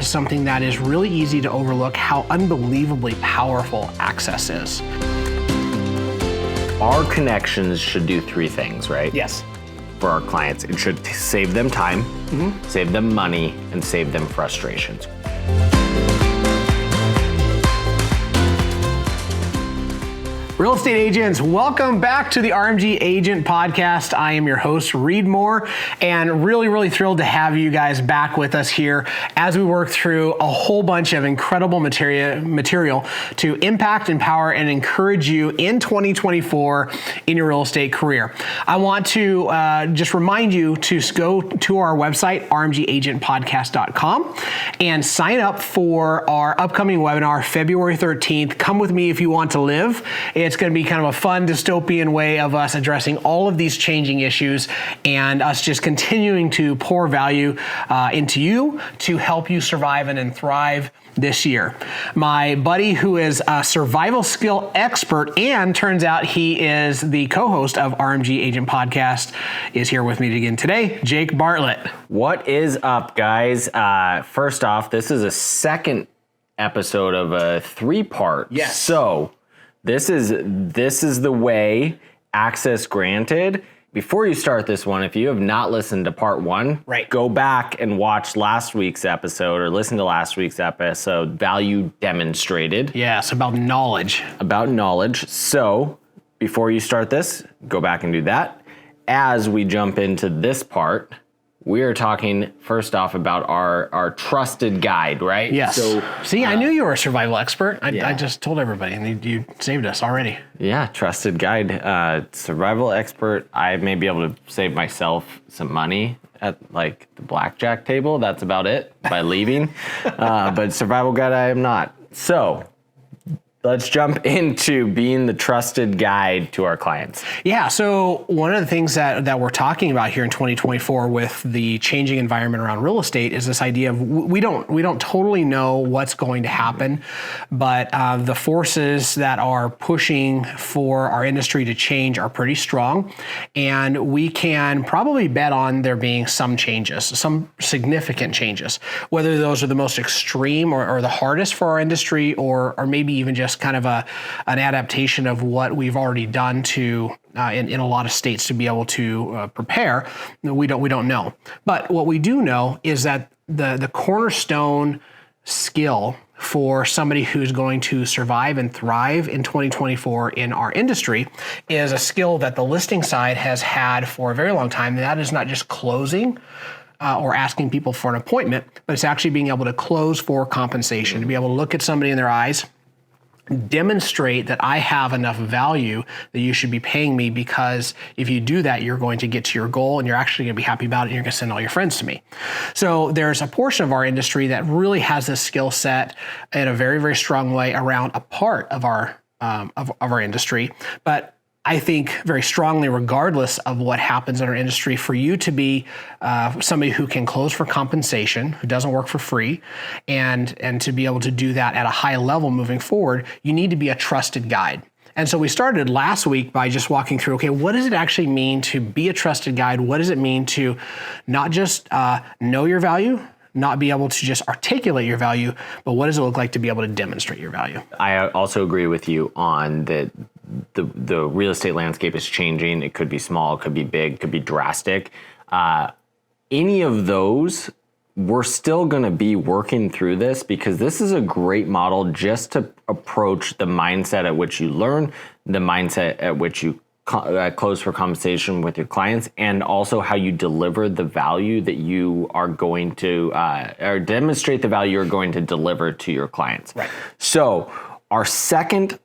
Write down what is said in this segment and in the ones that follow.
something that is really easy to overlook how unbelievably powerful access is. Our connections should do three things, right? Yes. For our clients, it should save them time, save them money, and save them frustrations. Real estate agents, welcome back to the RMG Agent Podcast. I am your host, Reed Moore, and really thrilled to have you guys back with us here as we work through a whole bunch of incredible material to impact, empower, and encourage you in 2024 in your real estate career. I want to just remind you to go to our website, rmgagentpodcast.com, and sign up for our upcoming webinar, February 13th. Come with me if you want to live. It's going to be kind of a fun dystopian way of us addressing all of these changing issues and us just continuing to pour value into you to help you survive and thrive this year. My buddy, who is a survival skill expert and turns out he is the co-host of RMG Agent Podcast, is here with me again today, Jake Bartlett. What is up, guys? First off, this is a second episode of a three-part. Yes. So this is the way, access granted. Before you start this one, if you have not listened to part one, go back and watch last week's episode or listen to last week's episode, Value Demonstrated. Yes, about knowledge. About knowledge. So before you start this, go back and do that. As we jump into this part, we are talking first off about our trusted guide, right? Yes. So, see, I knew you were a survival expert. I just told everybody, and you saved us already. Yeah, trusted guide, survival expert. I may be able to save myself some money at like the blackjack table. That's about it by leaving. But survival guide, I am not. So let's jump into being the trusted guide to our clients. Yeah, so one of the things that we're talking about here in 2024 with the changing environment around real estate is this idea of we don't totally know what's going to happen, but the forces that are pushing for our industry to change are pretty strong, and we can probably bet on there being some changes, some significant changes, whether those are the most extreme or the hardest for our industry, or maybe even just kind of an adaptation of what we've already done to in a lot of states to be able to prepare. We don't know. But what we do know is that the cornerstone skill for somebody who's going to survive and thrive in 2024 in our industry is a skill that the listing side has had for a very long time. And that is not just closing or asking people for an appointment, but it's actually being able to close for compensation, to be able to look at somebody in their eyes, demonstrate that I have enough value that you should be paying me, because if you do that, you're going to get to your goal and you're actually going to be happy about it and you're going to send all your friends to me. So there's a portion of our industry that really has this skill set in a very strong way around a part of our industry. But I think very strongly, regardless of what happens in our industry, for you to be somebody who can close for compensation, who doesn't work for free, and to be able to do that at a high level moving forward, you need to be a trusted guide. And so we started last week by just walking through, okay, what does it actually mean to be a trusted guide? What does it mean to not just know your value, not be able to just articulate your value, but what does it look like to be able to demonstrate your value? I also agree with you on that. The real estate landscape is changing. It could be small, it could be big, could be drastic. Any of those, we're still going to be working through this, because this is a great model just to approach the mindset at which you learn, the mindset at which you close for compensation with your clients, and also how you deliver the value that you are going to, or demonstrate the value you're going to deliver to your clients. Right. So our second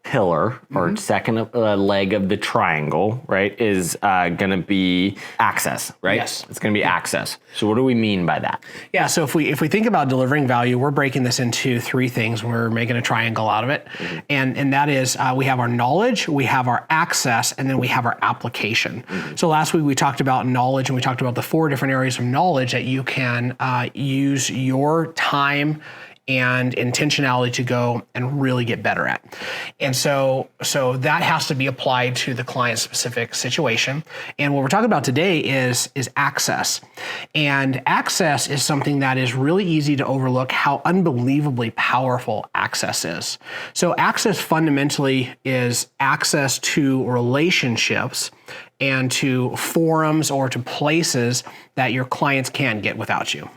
pillar or second leg of the triangle, right, is going to be access, right? Yes. It's going to be access. So what do we mean by that? Yeah, so if we think about delivering value, we're breaking this into three things. We're making a triangle out of it. And that is we have our knowledge, we have our access, and then we have our application. So last week we talked about knowledge, and we talked about the four different areas of knowledge that you can use your time and intentionality to go and really get better at. And so that has to be applied to the client specific situation. And what we're talking about today is access. And access is something that is really easy to overlook how unbelievably powerful access is. So access fundamentally is access to relationships and to forums or to places that your clients can't get without you.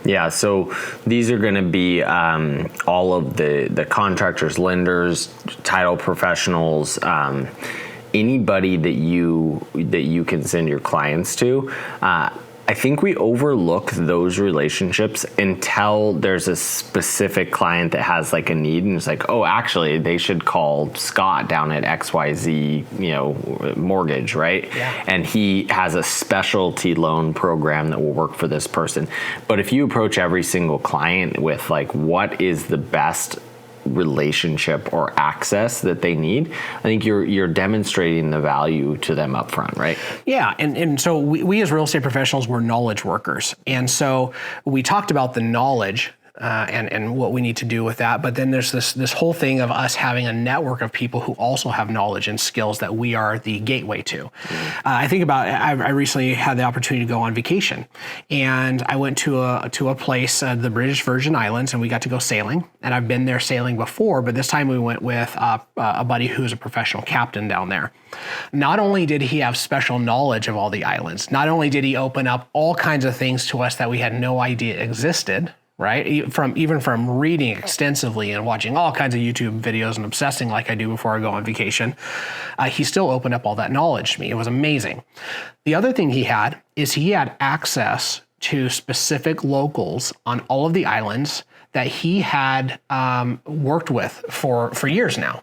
Yeah, so these are going to be all of the contractors, lenders, title professionals, anybody that you can send your clients to. I think we overlook those relationships until there's a specific client that has like a need, and it's like, oh, actually, they should call Scott down at XYZ, mortgage, right? Yeah. And he has a specialty loan program that will work for this person. But if you approach every single client with like, what is the best relationship or access that they need, I think you're demonstrating the value to them up front, right? Yeah, and so we as real estate professionals, we're knowledge workers. And so we talked about the knowledge and what we need to do with that. But then there's this whole thing of us having a network of people who also have knowledge and skills that we are the gateway to. I think about, I recently had the opportunity to go on vacation, and I went to a place, the British Virgin Islands, and we got to go sailing. And I've been there sailing before, but this time we went with a buddy who's a professional captain down there. Not only did he have special knowledge of all the islands, not only did he open up all kinds of things to us that we had no idea existed, right? Even from reading extensively and watching all kinds of YouTube videos and obsessing like I do before I go on vacation, he still opened up all that knowledge to me. It was amazing. The other thing he had is he had access to specific locals on all of the islands that he had worked with for years now.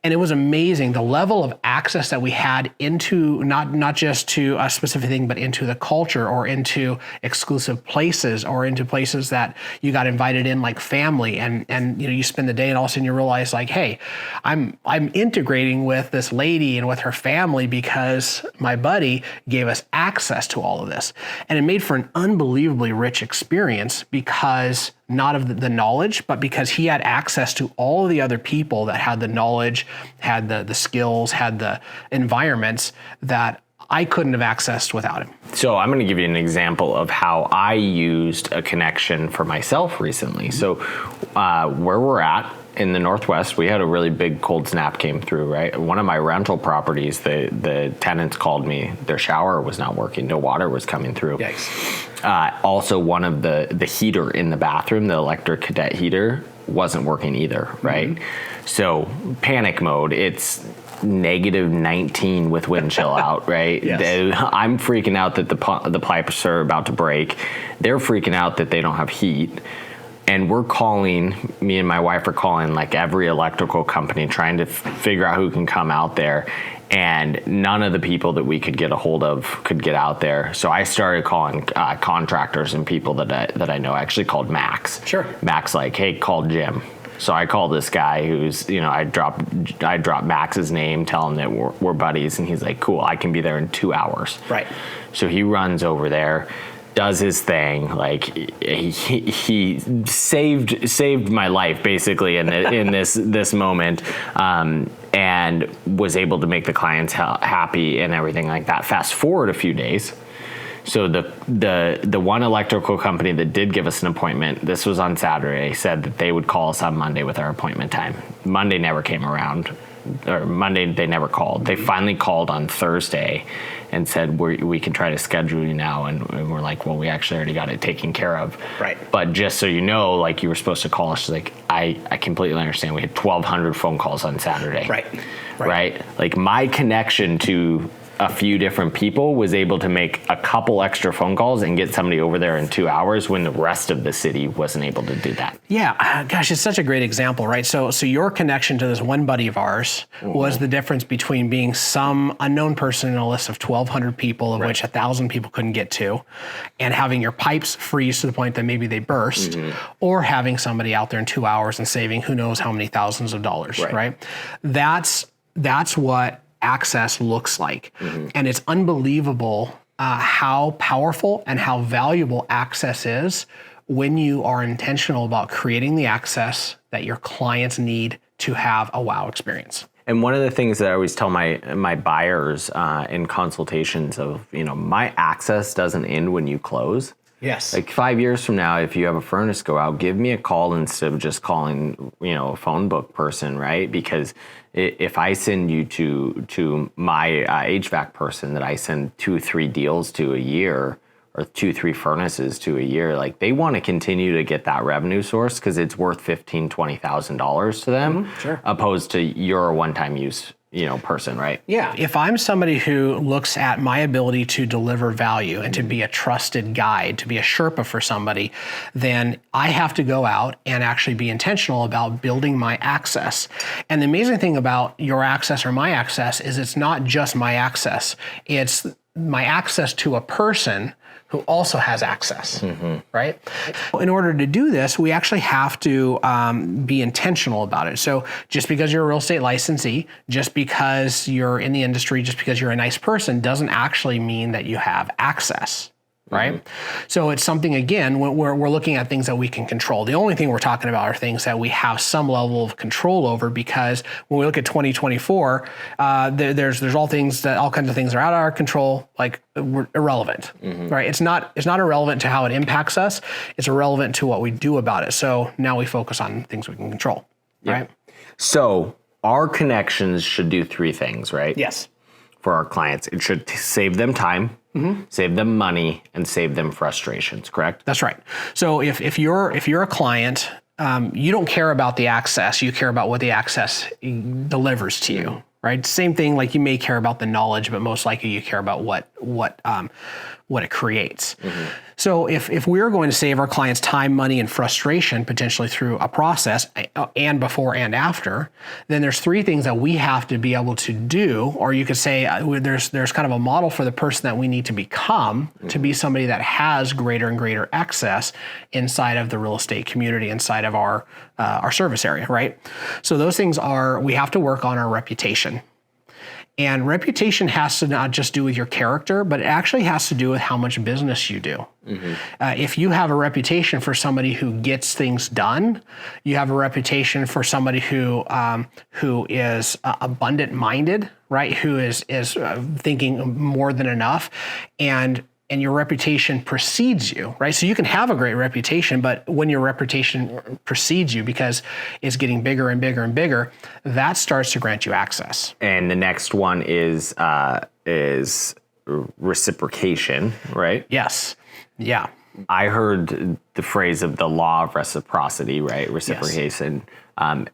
And it was amazing the level of access that we had into not just to a specific thing, but into the culture or into exclusive places or into places that you got invited in like family, and you spend the day and all of a sudden you realize like, hey, I'm integrating with this lady and with her family because my buddy gave us access to all of this. And it made for an unbelievably rich experience because not of the knowledge, but because he had access to all of the other people that had the knowledge, had the skills, had the environments that I couldn't have accessed without him. So I'm going to give you an example of how I used a connection for myself recently. So where we're at in the Northwest, we had a really big cold snap came through, right? One of my rental properties, the tenants called me, their shower was not working, no water was coming through. Yikes. Also, one of the heater in the bathroom, the electric cadet heater, wasn't working either, right? Mm-hmm. So panic mode, it's -19 with wind chill out, right? Yes. I'm freaking out that the pipes are about to break. They're freaking out that they don't have heat. And we're calling, me and my wife are calling like every electrical company trying to figure out who can come out there. And none of the people that we could get a hold of could get out there. So I started calling contractors and people that I know. I actually called Max. Sure. Max like, hey, call Jim. So I called this guy who's, I dropped Max's name, tell him that we're buddies, and he's like, cool, I can be there in 2 hours. Right. So he runs over there, does his thing, like he saved my life basically in this moment, and was able to make the clients happy and everything like that. Fast forward a few days. So the one electrical company that did give us an appointment, this was on Saturday, said that they would call us on Monday with our appointment time. Monday never came around, or Monday they never called. They finally called on Thursday and said, we can try to schedule you now. And we're like, well, we actually already got it taken care of. Right. But just so you know, like you were supposed to call us, like, I completely understand. We had 1,200 phone calls on Saturday. Right? Like my connection to a few different people was able to make a couple extra phone calls and get somebody over there in 2 hours when the rest of the city wasn't able to do that. Yeah, gosh, it's such a great example, right? So your connection to this one buddy of ours was the difference between being some unknown person in a list of 1,200 people, of which 1,000 people couldn't get to, and having your pipes freeze to the point that maybe they burst, or having somebody out there in 2 hours and saving who knows how many thousands of dollars, right? That's what access looks like. And it's unbelievable how powerful and how valuable access is when you are intentional about creating the access that your clients need to have a wow experience. And one of the things that I always tell my buyers in consultations of, my access doesn't end when you close. Yes. Like 5 years from now, if you have a furnace go out, give me a call instead of just calling, a phone book person, right? Because if I send you to my HVAC person that I send 2-3 deals to a year, or 2-3 furnaces to a year, like they want to continue to get that revenue source because it's worth $15,000-$20,000 to them, sure. opposed to your one-time use, person, right? Yeah. If I'm somebody who looks at my ability to deliver value and to be a trusted guide, to be a Sherpa for somebody, then I have to go out and actually be intentional about building my access. And the amazing thing about your access or my access is it's not just my access. It's my access to a person who also has access, right? In order to do this, we actually have to be intentional about it. So just because you're a real estate licensee, just because you're in the industry, just because you're a nice person, doesn't actually mean that you have access, right? So it's something, again, we're looking at things that we can control. The only thing we're talking about are things that we have some level of control over, because when we look at 2024, there's all kinds of things that are out of our control, like irrelevant, right? It's not irrelevant to how it impacts us. It's irrelevant to what we do about it. So now we focus on things we can control, right? So our connections should do 3 things, right? Yes. For our clients, it should save them time, save them money, and save them frustrations, correct? That's right. So if you're a client, you don't care about the access, you care about what the access delivers to you, right? Same thing, like you may care about the knowledge, but most likely you care about what it creates. So if we're going to save our clients time, money, and frustration potentially through a process, and before and after, then there's 3 things that we have to be able to do, or you could say there's kind of a model for the person that we need to become to be somebody that has greater and greater access inside of the real estate community, inside of our service area, right? So those things are, we have to work on our reputation. And reputation has to not just do with your character, but it actually has to do with how much business you do. If you have a reputation for somebody who gets things done, you have a reputation for somebody who is abundant-minded, right? Who is thinking more than enough, and your reputation precedes you, right? So you can have a great reputation, but when your reputation precedes you because it's getting bigger and bigger and bigger, that starts to grant you access. And the next one is reciprocation, right? Yes. Yeah. I heard the phrase of the law of reciprocity, right? Reciprocation. Yes.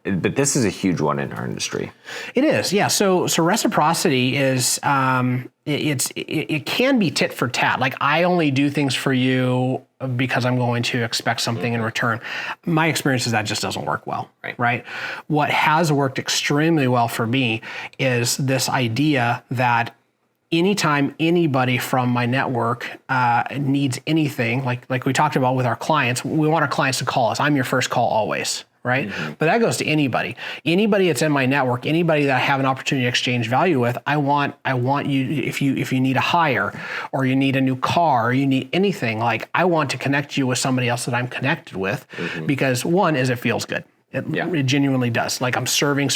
But this is a huge one in our industry. It is, yeah. So reciprocity is it can be tit for tat. Like, I only do things for you because I'm going to expect something in return. My experience is that just doesn't work well, right? What has worked extremely well for me is this idea that anytime anybody from my network needs anything, like we talked about with our clients, we want our clients to call us. I'm your first call always, right? But that goes to anybody that's in my network, anybody that I have an opportunity to exchange value with. I want you, if you need a hire, or you need a new car, or you need anything, like, I want to connect you with somebody else that I'm connected with, because one is, it feels good. It genuinely does. Like, I'm serving.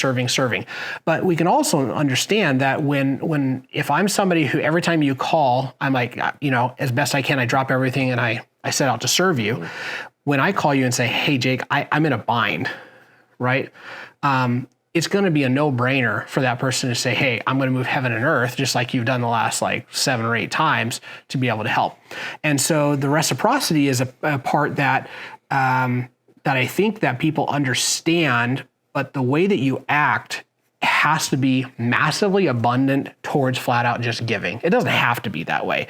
But we can also understand that if I'm somebody who every time you call, I'm like, as best I can, I drop everything and I set out to serve you. When I call you and say, hey, Jake, I'm in a bind, right? It's going to be a no-brainer for that person to say, hey, I'm going to move heaven and earth, just like you've done the last 7 or 8 times, to be able to help. And so the reciprocity is a part that I think that people understand, but the way that you act has to be massively abundant towards flat out just giving. It doesn't have to be that way,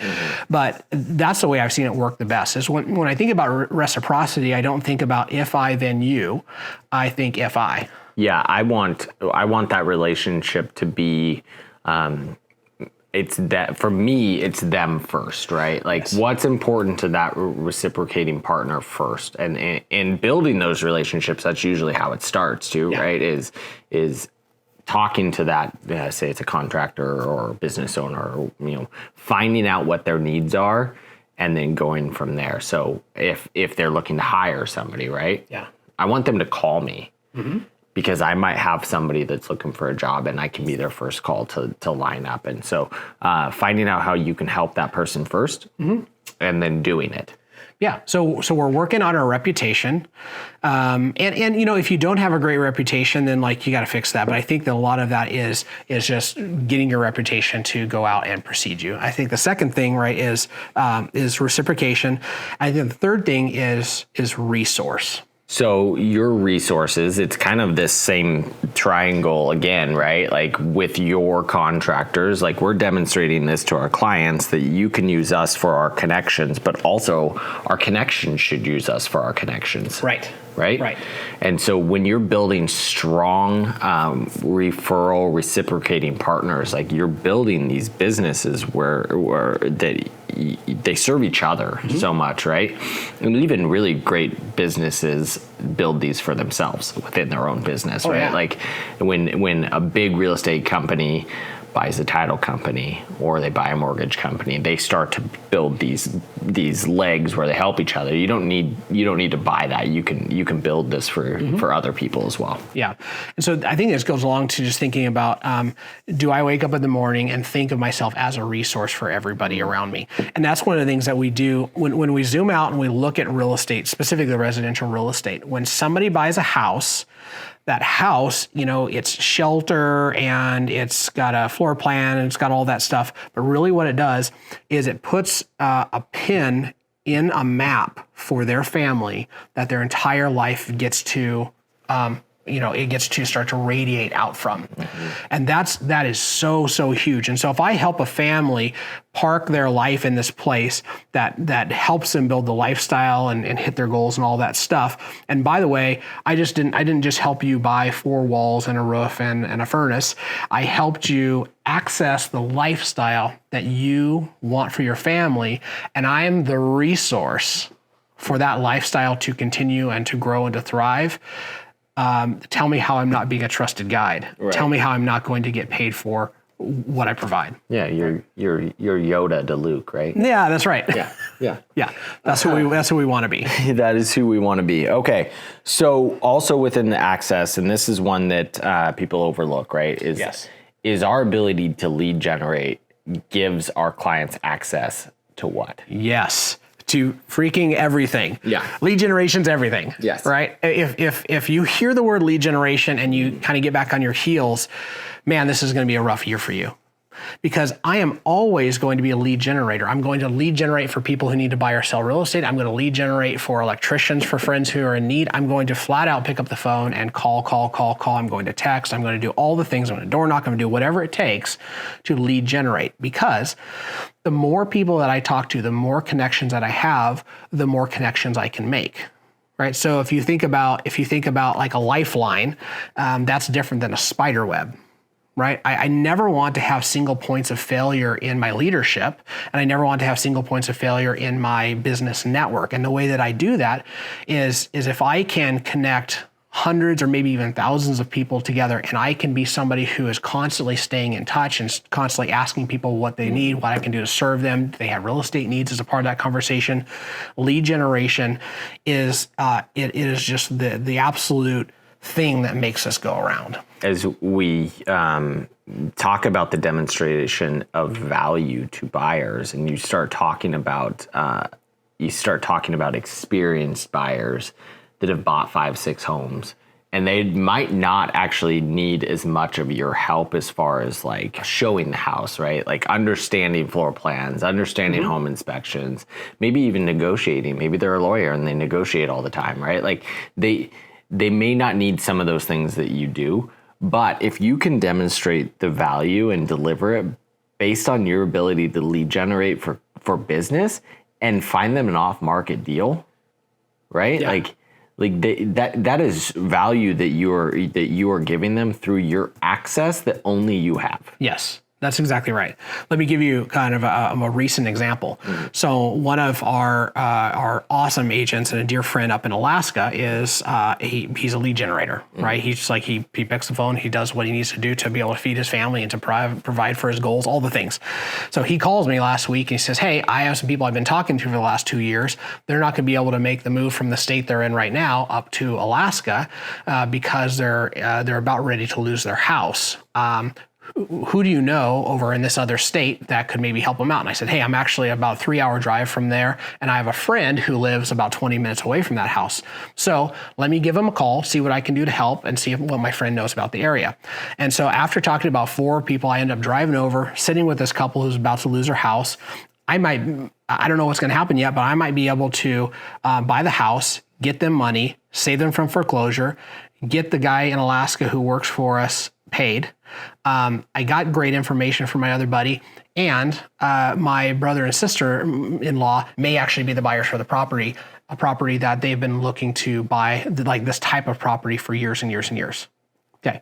but that's the way I've seen it work the best. Is when I think about reciprocity, I don't think about if I, then you. I think if I. Yeah, I want that relationship to be. It's that, for me, it's them first, right? Like, what's important to that reciprocating partner first, and in building those relationships, that's usually how it starts too, right? Is talking to that, say it's a contractor or business owner, or finding out what their needs are, and then going from there. So if they're looking to hire somebody, right? Yeah. I want them to call me because I might have somebody that's looking for a job and I can be their first call to line up. And so finding out how you can help that person first and then doing it. Yeah, so we're working on our reputation, and if you don't have a great reputation, then like you got to fix that. But I think that a lot of that is just getting your reputation to go out and precede you. I think the second thing, right, is reciprocation. I think the third thing is resource. So your resources, it's kind of this same triangle again, right? Like with your contractors, like we're demonstrating this to our clients that you can use us for our connections, but also our connections should use us for our connections. Right. Right. And so when you're building strong referral reciprocating partners, like you're building these businesses where they serve each other so much, right? And even really great businesses build these for themselves within their own business, right? Yeah. Like when a big real estate company buys a title company or they buy a mortgage company, they start to build these legs where they help each other. You don't need to buy that. You can build this for other people as well. Yeah. And so I think this goes along to just thinking about, do I wake up in the morning and think of myself as a resource for everybody around me? And that's one of the things that we do when we zoom out and we look at real estate, specifically residential real estate. When somebody buys a house, that house, it's shelter and it's got a floor plan and it's got all that stuff. But really what it does is it puts a pin in a map for their family that their entire life gets to, it gets to start to radiate out from. And that is so, so huge. And so if I help a family park their life in this place that helps them build the lifestyle and hit their goals and all that stuff. And by the way, I didn't just help you buy 4 walls and a roof and a furnace. I helped you access the lifestyle that you want for your family. And I am the resource for that lifestyle to continue and to grow and to thrive. Tell me how I'm not being a trusted guide. Right. Tell me how I'm not going to get paid for what I provide. Yeah, you're Yoda to Luke, right? Yeah, that's right. Yeah. That's who we want to be. That is who we want to be. Okay, so also within the access, and this is one that people overlook, right? Is our ability to lead generate gives our clients access to what? Yes. To freaking everything. Yeah. Lead generation's everything. Yes. Right? If you hear the word lead generation and you kind of get back on your heels, man, this is going to be a rough year for you. Because I am always going to be a lead generator. I'm going to lead generate for people who need to buy or sell real estate. I'm going to lead generate for electricians, for friends who are in need. I'm going to flat out pick up the phone and call. I'm going to text. I'm going to do all the things. I'm going to door knock. I'm going to do whatever it takes to lead generate. Because the more people that I talk to, the more connections that I have, the more connections I can make. Right. So if you think about like a lifeline, that's different than a spider web. Right? I never want to have single points of failure in my leadership, and I never want to have single points of failure in my business network. And the way that I do that is if I can connect hundreds or maybe even thousands of people together, and I can be somebody who is constantly staying in touch and constantly asking people what they need, what I can do to serve them. Do they have real estate needs as a part of that conversation? Lead generation is it is just the absolute thing that makes us go around. As we talk about the demonstration of value to buyers, and you start talking about experienced buyers that have bought 5-6 homes, and they might not actually need as much of your help as far as like showing the house, right? Like understanding floor plans, understanding home inspections, maybe even negotiating. Maybe they're a lawyer and they negotiate all the time, right? Like they may not need some of those things that you do, but if you can demonstrate the value and deliver it based on your ability to lead generate for business and find them an off-market deal, right? Yeah. That is value that you are giving them through your access that only you have. Yes. That's exactly right. Let me give you kind of a recent example. So one of our awesome agents and a dear friend up in Alaska is he's a lead generator, right? He's just like he picks the phone, he does what he needs to do to be able to feed his family and to provide for his goals, all the things. So he calls me last week and he says, "Hey, I have some people I've been talking to for the last 2 years. They're not going to be able to make the move from the state they're in right now up to Alaska because they're about ready to lose their house. Who do you know over in this other state that could maybe help them out?" And I said, "Hey, I'm actually about a 3-hour drive from there, and I have a friend who lives about 20 minutes away from that house. So let me give him a call, see what I can do to help, and see what my friend knows about the area." And so after talking to about 4 people, I ended up driving over, sitting with this couple who's about to lose their house. I don't know what's going to happen yet, but I might be able to buy the house, get them money, save them from foreclosure, get the guy in Alaska who works for us paid. I got great information from my other buddy, and my brother and sister-in-law may actually be the buyers for the property, a property that they've been looking to buy, like this type of property for years and years and years. Okay.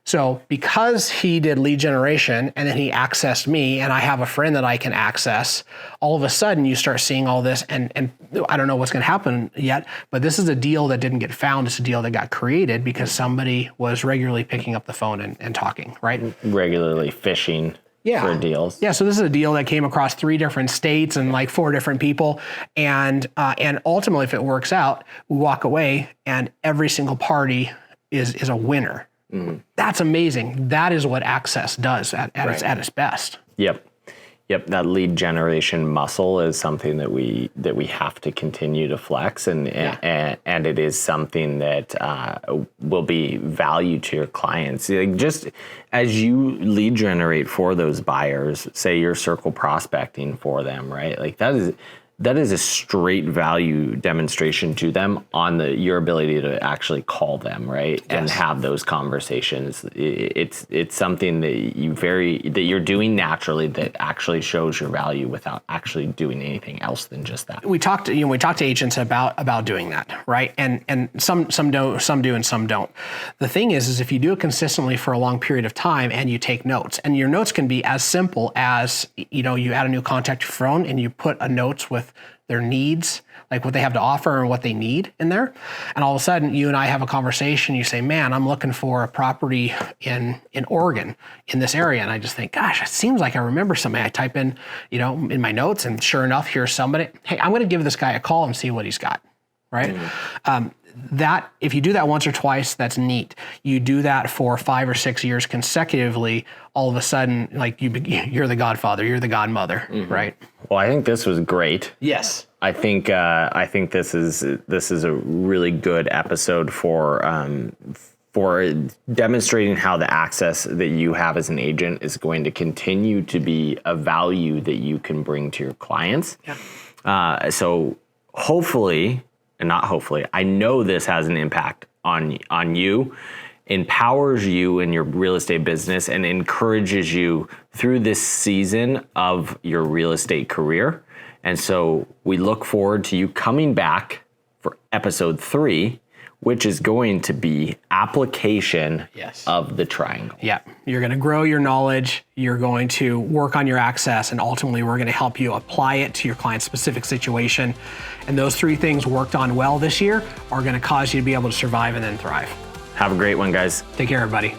So because he did lead generation and then he accessed me and I have a friend that I can access, all of a sudden you start seeing all this, and I don't know what's going to happen yet, but this is a deal that didn't get found. It's a deal that got created because somebody was regularly picking up the phone and talking, right? Regularly fishing for deals. Yeah, so this is a deal that came across 3 different states and like 4 different people. And ultimately, if it works out, we walk away and every single party is a winner. That's amazing. That is what access does at its best. Yep. That lead generation muscle is something that we have to continue to flex, and it is something that will be value to your clients. Like just as you lead generate for those buyers, say you're circle prospecting for them, right? Like that is a straight value demonstration to them on your ability to actually call them, right? Yes. And have those conversations. It's something that you're doing naturally that actually shows your value without actually doing anything else than just that. We talked to agents about doing that, right? And some do and some don't. The thing is if you do it consistently for a long period of time and you take notes, and your notes can be as simple as, you add a new contact to your phone and you put a notes with their needs, like what they have to offer and what they need in there. And all of a sudden you and I have a conversation, you say, "Man, I'm looking for a property in Oregon in this area." And I just think, gosh, it seems like I remember somebody. I type in, in my notes, and sure enough, here's somebody. Hey, I'm going to give this guy a call and see what he's got. Right. That if you do that once or twice, that's neat. You do that for 5 or 6 years consecutively, all of a sudden, like you're the godfather, you're the godmother, right? Well, I think this was great. Yes. I think this is a really good episode for demonstrating how the access that you have as an agent is going to continue to be a value that you can bring to your clients. Yeah. So hopefully, and not hopefully, I know this has an impact on you, empowers you in your real estate business, and encourages you through this season of your real estate career. And so we look forward to you coming back for episode 3, which is going to be application of the triangle. Yeah, you're going to grow your knowledge, you're going to work on your access, and ultimately we're going to help you apply it to your client's specific situation. And those 3 things worked on well this year are going to cause you to be able to survive and then thrive. Have a great one, guys. Take care, everybody.